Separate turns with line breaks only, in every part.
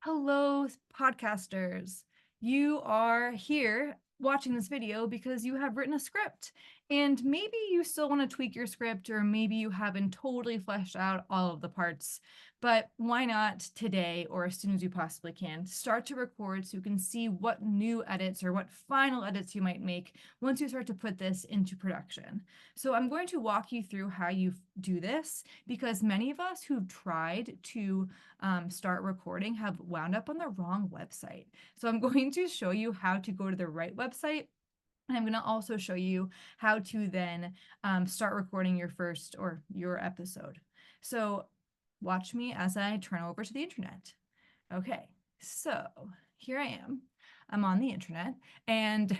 Hello, podcasters. You are here watching this video because you have written a script, and maybe you still want to tweak your script, or maybe you haven't totally fleshed out all of the parts. But why not today, or as soon as you possibly can, start to record so you can see what new edits or what final edits you might make once you start to put this into production. So I'm going to walk you through how you do this, because many of us who've tried to start recording have wound up on the wrong website. So I'm going to show you how to go to the right website. And I'm going to also show you how to then start recording your first or your episode. So watch me as I turn over to the internet. Okay, so here I am. I'm on the internet, and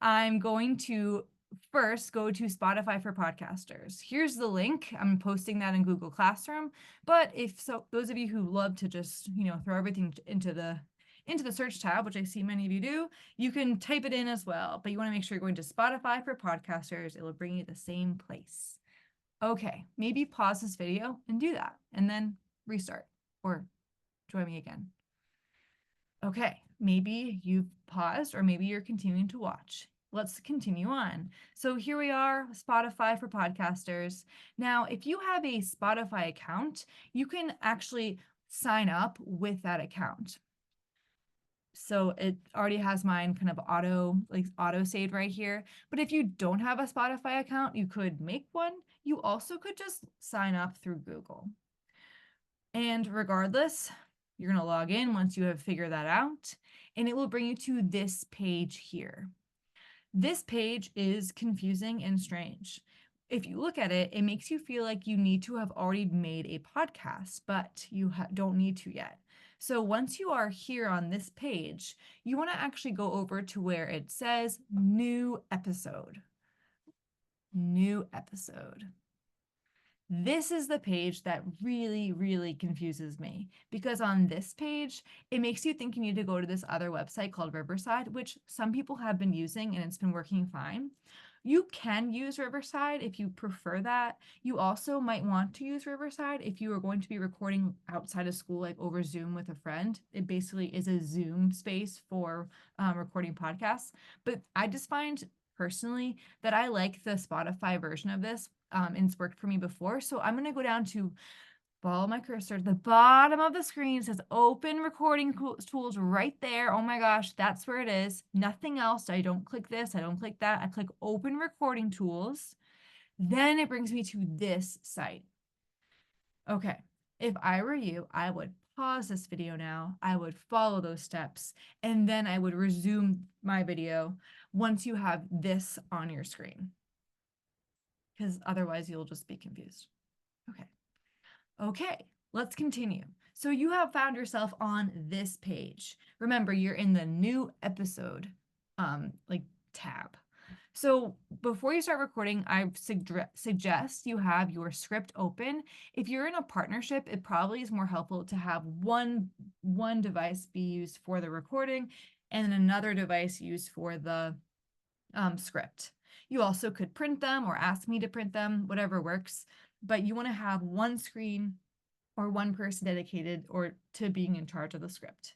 I'm going to first go to Spotify for Podcasters. Here's the link. I'm posting that in Google Classroom. But if so, those of you who love to just, throw everything into the search tab, which I see many of you do, you can type it in as well. But you want to make sure you're going to Spotify for Podcasters. It will bring you the same place. Okay, maybe pause this video and do that, and then restart or join me again. Okay, maybe you've paused, or maybe you're continuing to watch. Let's continue on. So here we are, Spotify for Podcasters. Now, if you have a Spotify account, you can actually sign up with that account. So it already has mine kind of auto saved right here. But if you don't have a Spotify account, you could make one. You also could just sign up through Google. And regardless, you're going to log in once you have figured that out, and it will bring you to this page here. This page is confusing and strange. If you look at it, it makes you feel like you need to have already made a podcast, but you don't need to yet. So once you are here on this page, you want to actually go over to where it says new episode. New episode. This is the page that really, really confuses me, because on this page, it makes you think you need to go to this other website called Riverside, which some people have been using and it's been working fine. You can use Riverside if you prefer that. You also might want to use Riverside if you are going to be recording outside of school, like over Zoom with a friend. It basically is a Zoom space for recording podcasts. But I just find personally that I like the Spotify version of this, and it's worked for me before. So I'm going to go down to follow my cursor to the bottom of the screen. It says open recording tools right there. Oh my gosh, that's where it is. Nothing else. I don't click this. I don't click that. I click open recording tools. Then it brings me to this site. Okay, if I were you, I would pause this video now. I would follow those steps, and then I would resume my video once you have this on your screen, because otherwise you'll just be confused. Okay. Okay, let's continue. So you have found yourself on this page. Remember, you're in the new episode tab. So before you start recording, I suggest you have your script open. If you're in a partnership, it probably is more helpful to have one device be used for the recording and another device used for the script. You also could print them or ask me to print them, whatever works, but you want to have one screen or one person dedicated or to being in charge of the script.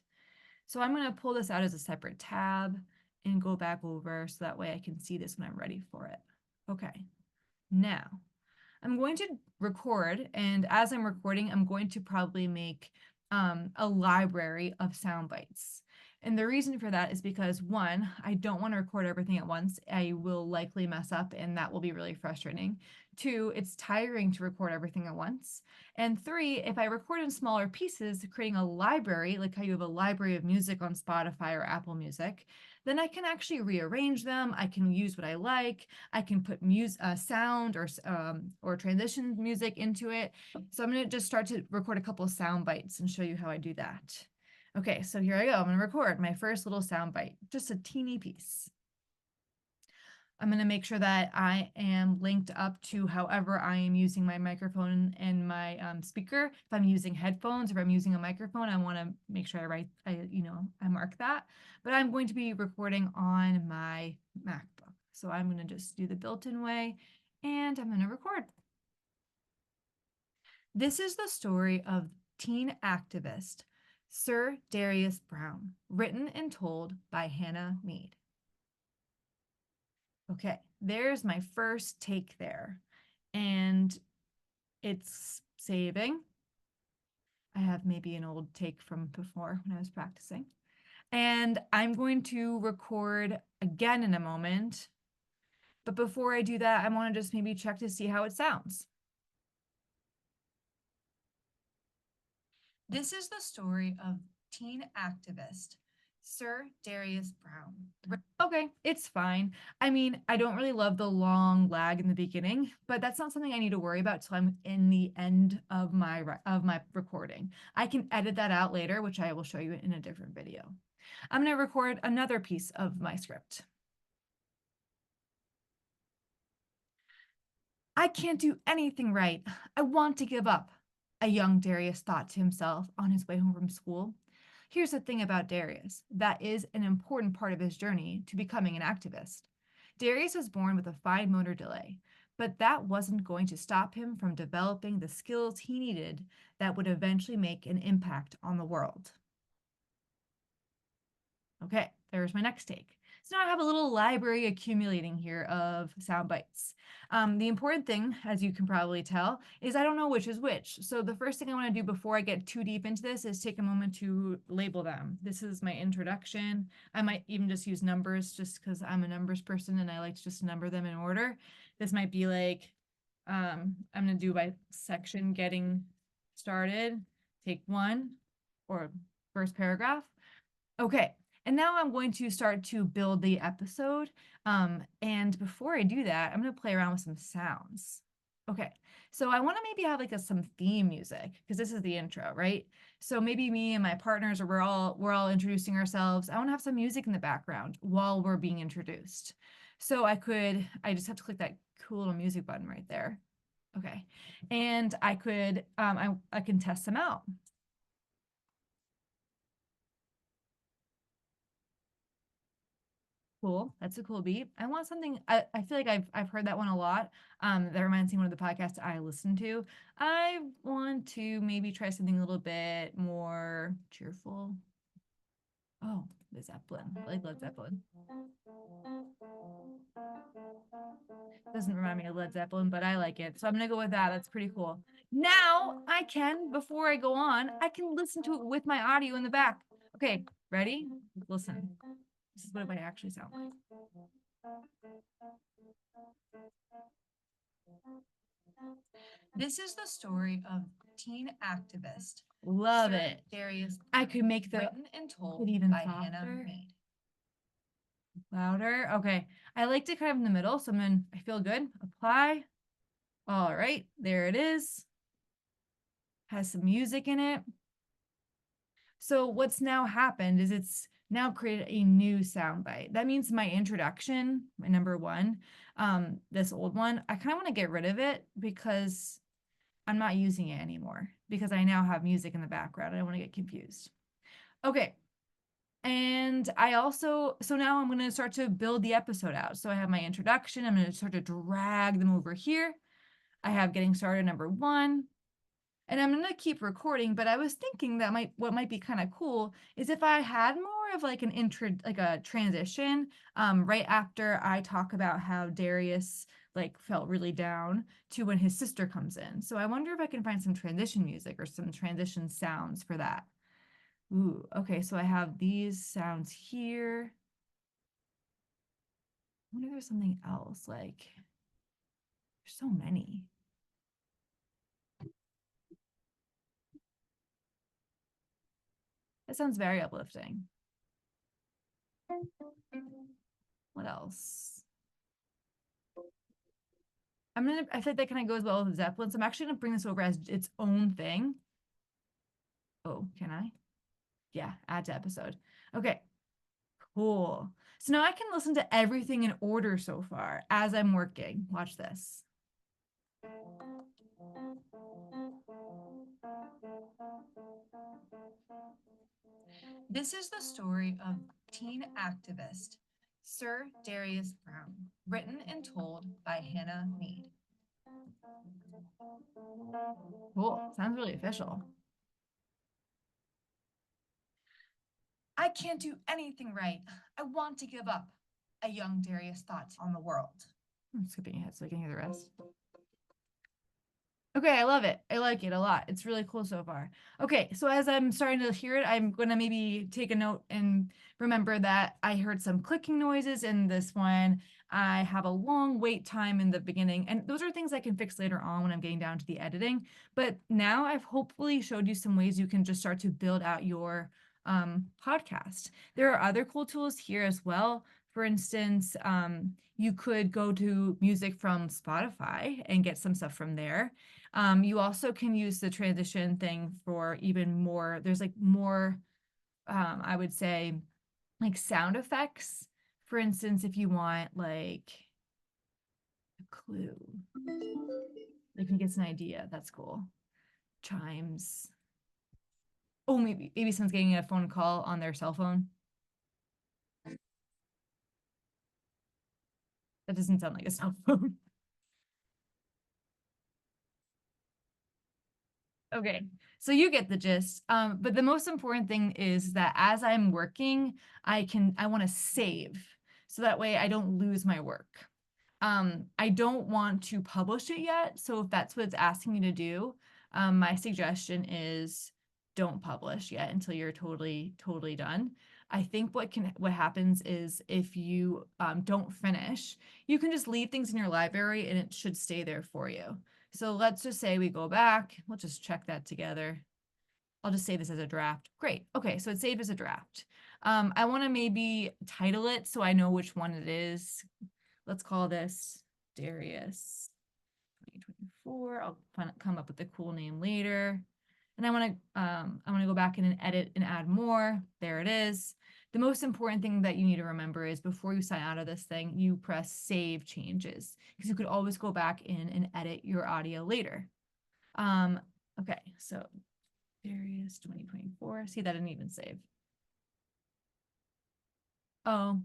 So I'm going to pull this out as a separate tab and go back over so that way I can see this when I'm ready for it. Okay, now I'm going to record, and as I'm recording, I'm going to probably make a library of sound bites. And the reason for that is because, one, I don't want to record everything at once. I will likely mess up, and that will be really frustrating. Two, it's tiring to record everything at once. And three, if I record in smaller pieces, creating a library, like how you have a library of music on Spotify or Apple Music, then I can actually rearrange them. I can use what I like. I can put sound or transition music into it. So I'm going to just start to record a couple of sound bites and show you how I do that. Okay, so here I go. I'm going to record my first little sound bite, just a teeny piece. I'm going to make sure that I am linked up to however I am using my microphone and my speaker. If I'm using headphones, if I'm using a microphone, I want to make sure I mark that. But I'm going to be recording on my MacBook. So I'm going to just do the built-in way, and I'm going to record. This is the story of teen activist Sir Darius Brown, written and told by Hannah Mead. Okay, there's my first take there. And it's saving. I have maybe an old take from before when I was practicing. And I'm going to record again in a moment. But before I do that, I want to just maybe check to see how it sounds. This is the story of teen activist Sir Darius Brown. Okay, it's fine. I mean, I don't really love the long lag in the beginning, but that's not something I need to worry about till I'm in the end of my recording. I can edit that out later, which I will show you in a different video. I'm going to record another piece of my script. I can't do anything right. I want to give up, a young Darius thought to himself on his way home from school. Here's the thing about Darius that is an important part of his journey to becoming an activist. Darius was born with a fine motor delay, but that wasn't going to stop him from developing the skills he needed that would eventually make an impact on the world. Okay, there's my next take. So now I have a little library accumulating here of sound bites. The important thing, as you can probably tell, is I don't know which is which. So the first thing I want to do before I get too deep into this is take a moment to label them. This is my introduction. I might even just use numbers just because I'm a numbers person and I like to just number them in order. This might be like, I'm going to do by section getting started, take one, or first paragraph. Okay. And now I'm going to start to build the episode. And before I do that, I'm going to play around with some sounds. Okay, so I want to maybe have like some theme music because this is the intro, right? So maybe me and my partners, or we're all introducing ourselves. I want to have some music in the background while we're being introduced. So I just have to click that cool little music button right there. Okay, and I can test them out. Cool. That's a cool beat. I want something. I feel like I've heard that one a lot. That reminds me of one of the podcasts I listen to. I want to maybe try something a little bit more cheerful. Oh, the Zeppelin. I like Led Zeppelin. Doesn't remind me of Led Zeppelin, but I like it. So I'm gonna go with that. That's pretty cool. Now I can, before I go on, I can listen to it with my audio in the back. Okay, ready? Listen. This is what it might actually sound like. This is the story of teen activist. Love Sir it. Darius. I could make the written and told even by softer. Hannah Mead. Louder. Okay. I liked it kind of in the middle, so I feel good. Apply. All right, there it is. Has some music in it. So what's now happened is it's now created a new soundbite. That means my introduction, my number one, this old one, I kind of want to get rid of it because I'm not using it anymore because I now have music in the background. I don't want to get confused. Okay. And so now I'm going to start to build the episode out. So I have my introduction. I'm going to start to drag them over here. I have getting started number one. And I'm going to keep recording, but I was thinking that what might be kind of cool is if I had more of like a transition right after I talk about how Darius like felt really down to when his sister comes in. So I wonder if I can find some transition music or some transition sounds for that. Ooh, okay, so I have these sounds here. I wonder if there's something else, like there's so many. That sounds very uplifting. What else? I think that kind of goes well with Zeppelin. So I'm actually gonna bring this over as its own thing. Oh, can I? Yeah, add to episode. Okay, cool. So now I can listen to everything in order so far as I'm working. Watch this. This is the story of teen activist Sir Darius Brown, written and told by Hannah Mead. Cool. Sounds really official. I can't do anything right. I want to give up. A young Darius thought on the world. I'm skipping ahead so I can hear the rest. Okay, I love it. I like it a lot. It's really cool so far. Okay, so as I'm starting to hear it, I'm going to maybe take a note and remember that I heard some clicking noises in this one. I have a long wait time in the beginning, and those are things I can fix later on when I'm getting down to the editing. But now I've hopefully showed you some ways you can just start to build out your podcast. There are other cool tools here as well. For instance, you could go to music from Spotify and get some stuff from there. You also can use the transition thing for even more. There's like more, I would say, like sound effects. For instance, if you want like a clue, like you get an idea, that's cool. Chimes. Oh, maybe someone's getting a phone call on their cell phone. That doesn't sound like a cell phone. Okay, so you get the gist. But the most important thing is that as I'm working, I want to save so that way I don't lose my work. I don't want to publish it yet. So if that's what it's asking me to do, my suggestion is don't publish yet until you're totally done. I think what happens is if you don't finish, you can just leave things in your library and it should stay there for you. So let's just say we go back. We'll just check that together. I'll just save this as a draft. Great. Okay, so it's saved as a draft. I want to maybe title it so I know which one it is. Let's call this Darius 2024. I'll come up with a cool name later. And I want to go back in and edit and add more. There it is. The most important thing that you need to remember is before you sign out of this thing, you press save changes because you could always go back in and edit your audio later. Okay, so Darius 2024. See, that didn't even save. Oh,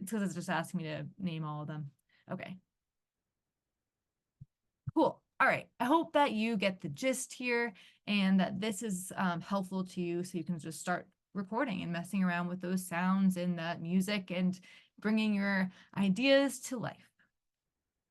it's because it's just asking me to name all of them. Okay. Cool. All right. I hope that you get the gist here and that this is helpful to you so you can just start recording and messing around with those sounds and that music and bringing your ideas to life.